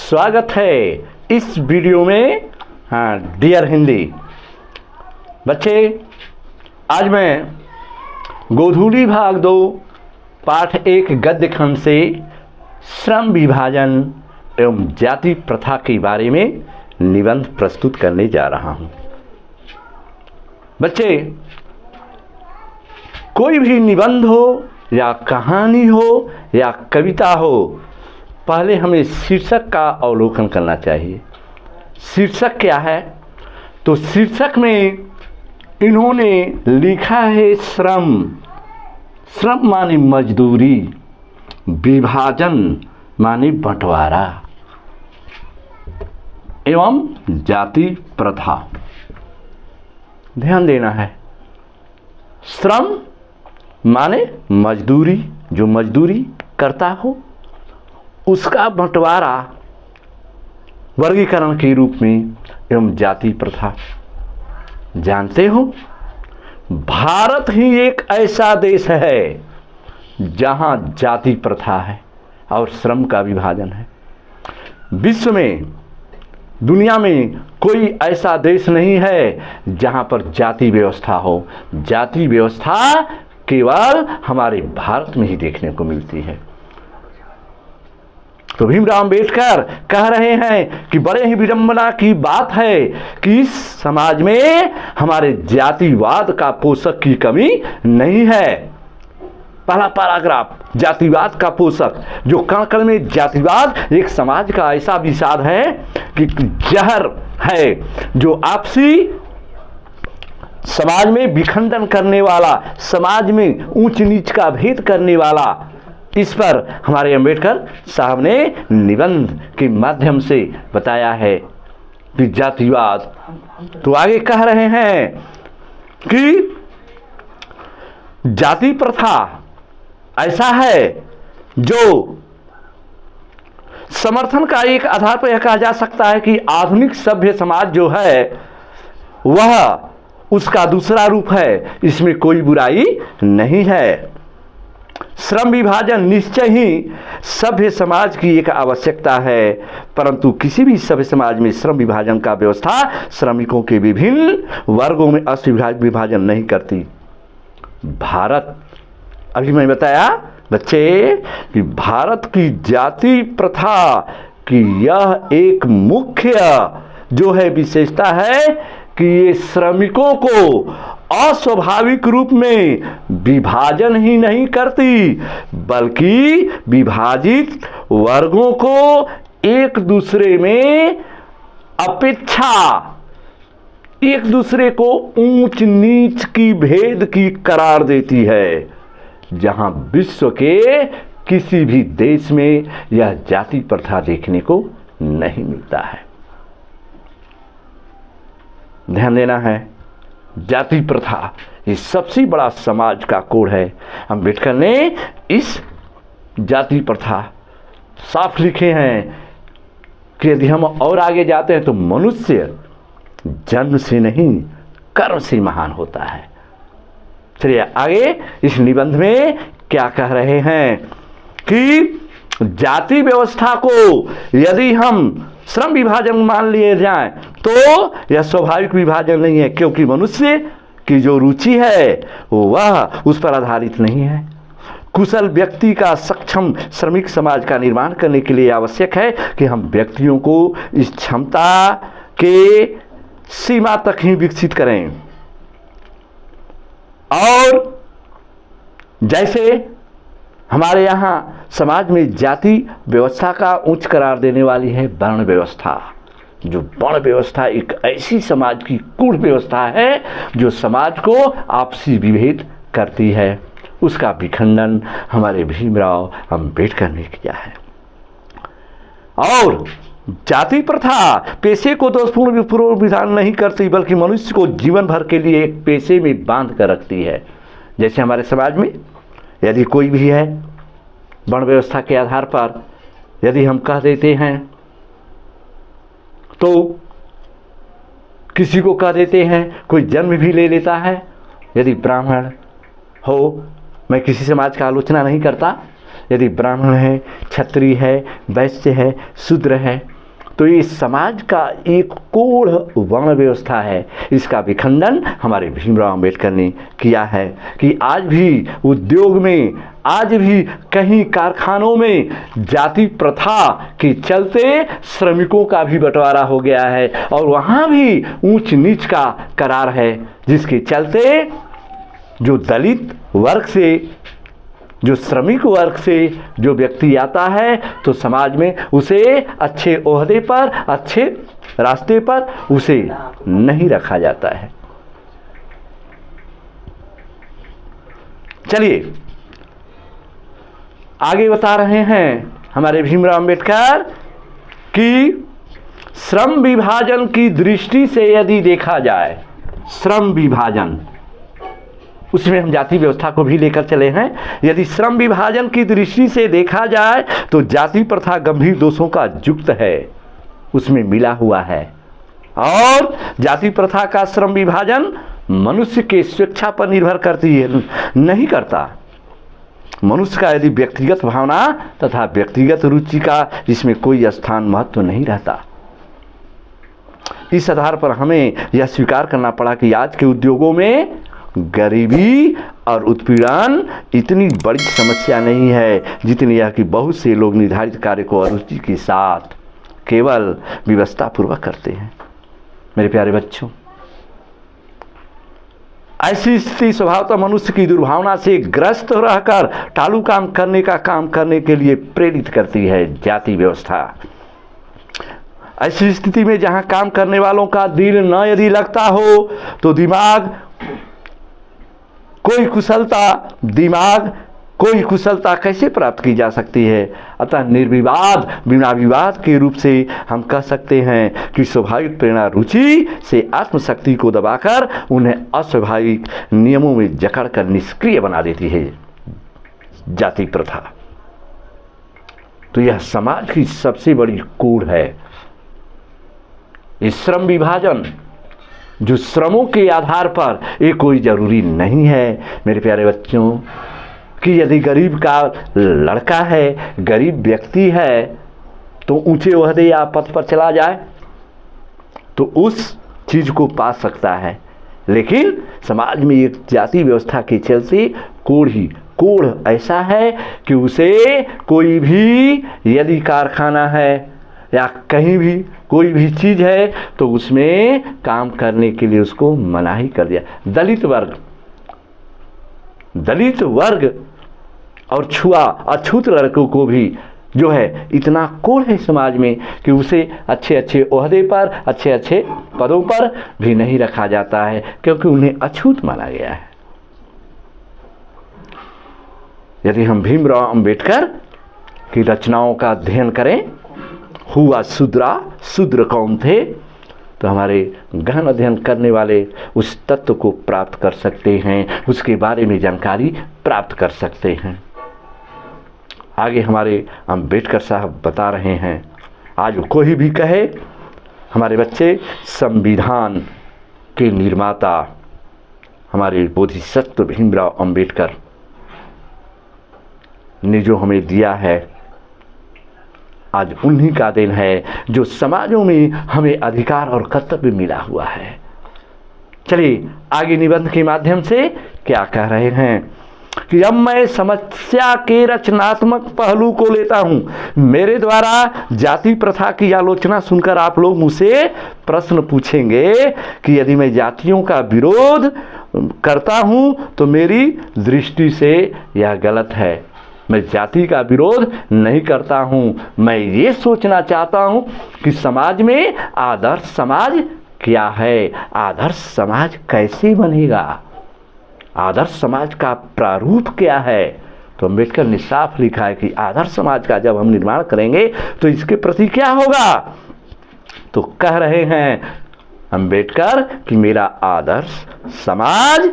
स्वागत है इस वीडियो में। डियर हिंदी बच्चे, आज मैं गोधूली भाग 2 पाठ 1 गद्य खंड से श्रम विभाजन एवं जाति प्रथा के बारे में निबंध प्रस्तुत करने जा रहा हूं। बच्चे, कोई भी निबंध हो या कहानी हो या कविता हो, पहले हमें शीर्षक का अवलोकन करना चाहिए। शीर्षक क्या है? तो शीर्षक में इन्होंने लिखा है श्रम। श्रम माने मजदूरी, विभाजन माने बंटवारा एवं जाति प्रथा। ध्यान देना है, श्रम माने मजदूरी, जो मजदूरी करता हो उसका बंटवारा वर्गीकरण के रूप में, एवं जाति प्रथा। जानते हो, भारत ही एक ऐसा देश है जहां जाति प्रथा है और श्रम का विभाजन है। विश्व में, दुनिया में कोई ऐसा देश नहीं है जहां पर जाति व्यवस्था हो। जाति व्यवस्था केवल हमारे भारत में ही देखने को मिलती है। तो भीमराव अंबेडकर कह रहे हैं कि बड़े ही विडंबना की बात है कि इस समाज में हमारे जातिवाद का पोषक की कमी नहीं है। पहला पैराग्राफ, जातिवाद का पोषक। जो कण कण में जातिवाद एक समाज का ऐसा विषाद है कि जहर है, जो आपसी समाज में विखंडन करने वाला, समाज में ऊंच नीच का भेद करने वाला। इस पर हमारे अंबेडकर साहब ने निबंध के माध्यम से बताया है कि जातिवाद। तो आगे कह रहे हैं कि जाति प्रथा ऐसा है जो समर्थन का एक आधार पर यह कहा जा सकता है कि आधुनिक सभ्य समाज जो है वह उसका दूसरा रूप है। इसमें कोई बुराई नहीं है। श्रम विभाजन निश्चय ही सभ्य समाज की एक आवश्यकता है, परंतु किसी भी सभ्य समाज में श्रम विभाजन का व्यवस्था श्रमिकों के विभिन्न वर्गों में विभाजन नहीं करती। भारत, अभी मैं बताया बच्चे कि भारत की जाति प्रथा की यह एक मुख्य जो है विशेषता है कि ये श्रमिकों को अस्वाभाविक रूप में विभाजन ही नहीं करती, बल्कि विभाजित वर्गों को एक दूसरे में अपेक्षा, एक दूसरे को ऊंच नीच की भेद की करार देती है, जहां विश्व के किसी भी देश में यह जाति प्रथा देखने को नहीं मिलता है। ध्यान देना है, जाति प्रथा ये सबसे बड़ा समाज का कोड है। अंबेडकर ने इस जाति प्रथा साफ लिखे हैं कि यदि हम और आगे जाते हैं तो मनुष्य जन्म से नहीं कर्म से महान होता है। चलिए आगे इस निबंध में क्या कह रहे हैं कि जाति व्यवस्था को यदि हम श्रम विभाजन मान लिए जाए तो यह स्वाभाविक विभाजन नहीं है, क्योंकि मनुष्य की जो रुचि है वह उस पर आधारित नहीं है। कुशल व्यक्ति का सक्षम श्रमिक समाज का निर्माण करने के लिए आवश्यक है कि हम व्यक्तियों को इस क्षमता के सीमा तक ही विकसित करें। और जैसे हमारे यहाँ समाज में जाति व्यवस्था का उच्च करार देने वाली है वर्ण व्यवस्था। जो वर्ण व्यवस्था एक ऐसी समाज की कूढ़ व्यवस्था है जो समाज को आपसी विभेद करती है। उसका विखंडन हमारे भीमराव अंबेडकर ने किया है। और जाति प्रथा पेशे को दोषपूर्ण विधान नहीं करती, बल्कि मनुष्य को जीवन भर के लिए एक पेशे में बांध कर रखती है। जैसे हमारे समाज में यदि कोई भी है, वर्ण व्यवस्था के आधार पर यदि हम कह देते हैं तो किसी को कह देते हैं, कोई जन्म भी ले लेता है। यदि ब्राह्मण हो, मैं किसी समाज का आलोचना नहीं करता, यदि ब्राह्मण है, क्षत्रिय है, वैश्य है, शूद्र है, तो ये समाज का एक कोढ़ वर्ण व्यवस्था है। इसका विखंडन हमारे भीमराव अंबेडकर ने किया है कि आज भी उद्योग में, आज भी कहीं कारखानों में जाति प्रथा के चलते श्रमिकों का भी बंटवारा हो गया है और वहाँ भी ऊंच नीच का करार है, जिसके चलते जो दलित वर्ग से, जो श्रमिक वर्ग से जो व्यक्ति आता है तो समाज में उसे अच्छे ओहदे पर, अच्छे रास्ते पर उसे नहीं रखा जाता है। चलिए आगे बता रहे हैं हमारे भीमराव अंबेडकर कि श्रम विभाजन की दृष्टि से यदि देखा जाए, श्रम विभाजन, उसमें हम जाति व्यवस्था को भी लेकर चले हैं। यदि श्रम विभाजन की दृष्टि से देखा जाए तो जाति प्रथा गंभीर दोषों का युक्त है, उसमें मिला हुआ है। और जाति प्रथा का श्रम विभाजन मनुष्य के स्वेच्छा पर निर्भर करती है, नहीं करता। मनुष्य का यदि व्यक्तिगत भावना तथा व्यक्तिगत रुचि का इसमें कोई स्थान महत्व नहीं रहता। इस आधार पर हमें यह स्वीकार करना पड़ा कि आज के उद्योगों में गरीबी और उत्पीड़न इतनी बड़ी समस्या नहीं है जितनी यह कि बहुत से लोग निर्धारित कार्य को अरुचि के साथ केवल व्यवस्था पूर्वक करते हैं। मेरे प्यारे बच्चों, ऐसी स्थिति स्वभावतः मनुष्य की दुर्भावना से ग्रस्त रहकर टालू काम करने के लिए प्रेरित करती है जाति व्यवस्था। ऐसी स्थिति में जहां काम करने वालों का दिल न यदि लगता हो तो दिमाग कोई कुशलता कैसे प्राप्त की जा सकती है। अतः निर्विवाद, बिना विवाद के रूप से हम कह सकते हैं कि स्वाभाविक प्रेरणा रुचि से आत्मशक्ति को दबाकर उन्हें अस्वाभाविक नियमों में जकड़कर निष्क्रिय बना देती है जाति प्रथा। तो यह समाज की सबसे बड़ी कूड़ है। इस श्रम विभाजन जो श्रमों के आधार पर ये कोई ज़रूरी नहीं है मेरे प्यारे बच्चों कि यदि गरीब का लड़का है, गरीब व्यक्ति है तो ऊंचे ओहदे या पद पर चला जाए तो उस चीज़ को पा सकता है। लेकिन समाज में एक जाति व्यवस्था के चलते कोढ़ ऐसा है कि उसे कोई भी यदि कारखाना है या कहीं भी कोई भी चीज़ है तो उसमें काम करने के लिए उसको मनाही कर दिया। दलित वर्ग और अछूत लड़कों को भी जो है इतना कोढ़ है समाज में कि उसे अच्छे ओहदे पर, अच्छे पदों पर भी नहीं रखा जाता है क्योंकि उन्हें अछूत माना गया है। यदि हम भीमराव अंबेडकर की रचनाओं का अध्ययन करें, हुआ शूद्र कौन थे, तो हमारे गहन अध्ययन करने वाले उस तत्व को प्राप्त कर सकते हैं, उसके बारे में जानकारी प्राप्त कर सकते हैं। आगे हमारे अंबेडकर साहब बता रहे हैं, आज कोई भी कहे हमारे बच्चे, संविधान के निर्माता हमारे बोधिसत्व भीमराव अंबेडकर ने जो हमें दिया है, आज उन्हीं का देन है जो समाजों में हमें अधिकार और कर्तव्य मिला हुआ है। चलिए आगे निबंध के माध्यम से क्या कह रहे हैं कि अब मैं समस्या के रचनात्मक पहलू को लेता हूं। मेरे द्वारा जाति प्रथा की आलोचना सुनकर आप लोग मुझसे प्रश्न पूछेंगे कि यदि मैं जातियों का विरोध करता हूं तो मेरी दृष्टि से यह गलत है। मैं जाति का विरोध नहीं करता हूं। मैं ये सोचना चाहता हूं कि समाज में आदर्श समाज क्या है, आदर्श समाज कैसे बनेगा, आदर्श समाज का प्रारूप क्या है। तो अंबेडकर ने साफ लिखा है कि आदर्श समाज का जब हम निर्माण करेंगे तो इसके प्रति क्या होगा। तो कह रहे हैं अंबेडकर कि मेरा आदर्श समाज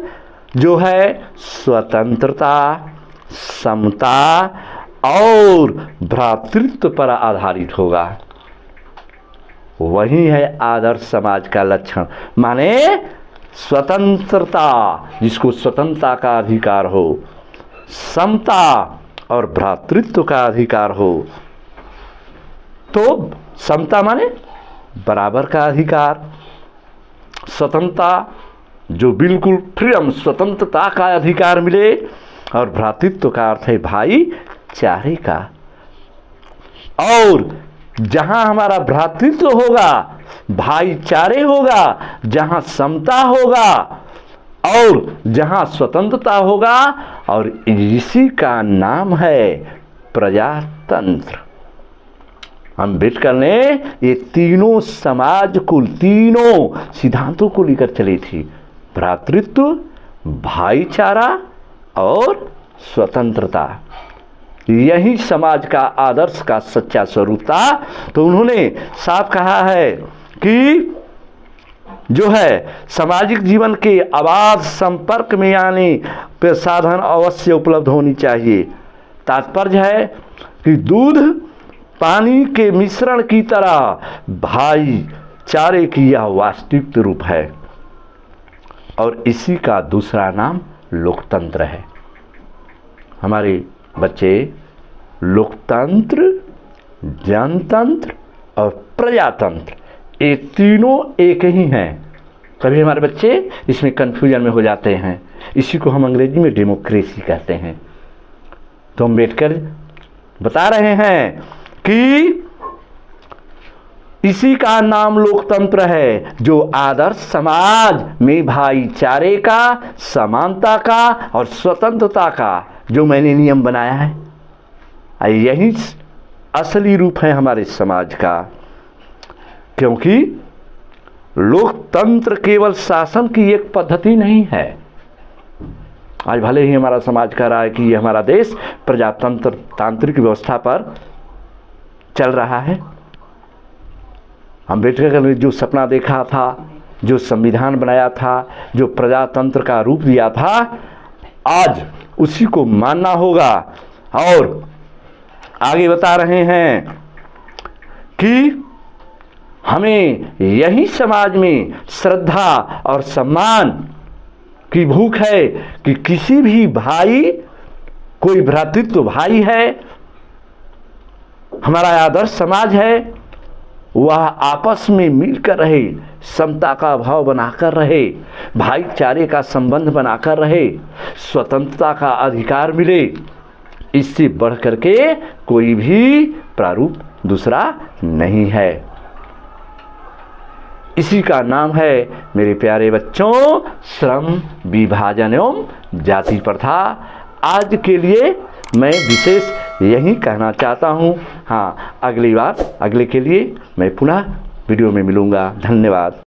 जो है स्वतंत्रता, समता और भ्रातृत्व पर आधारित होगा। वही है आदर्श समाज का लक्षण, माने स्वतंत्रता, जिसको स्वतंत्रता का अधिकार हो, समता और भ्रातृत्व का अधिकार हो। तो समता माने बराबर का अधिकार, स्वतंत्रता जो बिल्कुल फ्रीडम स्वतंत्रता का अधिकार मिले, और भ्रातृत्व का अर्थ है भाईचारे का। और जहां हमारा भ्रातृत्व होगा, भाईचारे होगा, जहां समता होगा और जहां स्वतंत्रता होगा, और इसी का नाम है प्रजातंत्र। अम्बेडकर ने ये तीनों समाज को, तीनों सिद्धांतों को लेकर चली थी, भ्रातृत्व, भाईचारा और स्वतंत्रता। यही समाज का आदर्श का सच्चा स्वरूप था। तो उन्होंने साफ कहा है कि जो है सामाजिक जीवन के अबाध संपर्क में आने पर साधन अवश्य उपलब्ध होनी चाहिए। तात्पर्य है कि दूध पानी के मिश्रण की तरह भाईचारे की यह वास्तविक रूप है, और इसी का दूसरा नाम लोकतंत्र है। हमारे बच्चे लोकतंत्र, जनतंत्र और प्रजातंत्र, ये तीनों एक ही हैं। कभी हमारे बच्चे इसमें कन्फ्यूजन में हो जाते हैं। इसी को हम अंग्रेजी में डेमोक्रेसी कहते हैं। तो अम्बेडकर बता रहे हैं कि इसी का नाम लोकतंत्र है, जो आदर्श समाज में भाईचारे का, समानता का और स्वतंत्रता का जो मैंने नियम बनाया है, यही असली रूप है हमारे समाज का। क्योंकि लोकतंत्र केवल शासन की एक पद्धति नहीं है। आज भले ही हमारा समाज कह रहा है कि ये हमारा देश प्रजातंत्र तांत्रिक व्यवस्था पर चल रहा है। अम्बेडकर ने जो सपना देखा था, जो संविधान बनाया था, जो प्रजातंत्र का रूप दिया था, आज उसी को मानना होगा। और आगे बता रहे हैं कि हमें यही समाज में श्रद्धा और सम्मान की भूख है कि किसी भी भाई, कोई भ्रातृत्व भाई है, हमारा आदर्श समाज है, वह आपस में मिलकर रहे, समता का भाव बनाकर रहे, भाईचारे का संबंध बनाकर रहे, स्वतंत्रता का अधिकार मिले। इससे बढ़ करके कोई भी प्रारूप दूसरा नहीं है। इसी का नाम है मेरे प्यारे बच्चों श्रम विभाजन एवं जाति प्रथा। आज के लिए मैं विशेष यही कहना चाहता हूँ। हाँ, अगली बार अगले के लिए मैं पुनः वीडियो में मिलूँगा। धन्यवाद।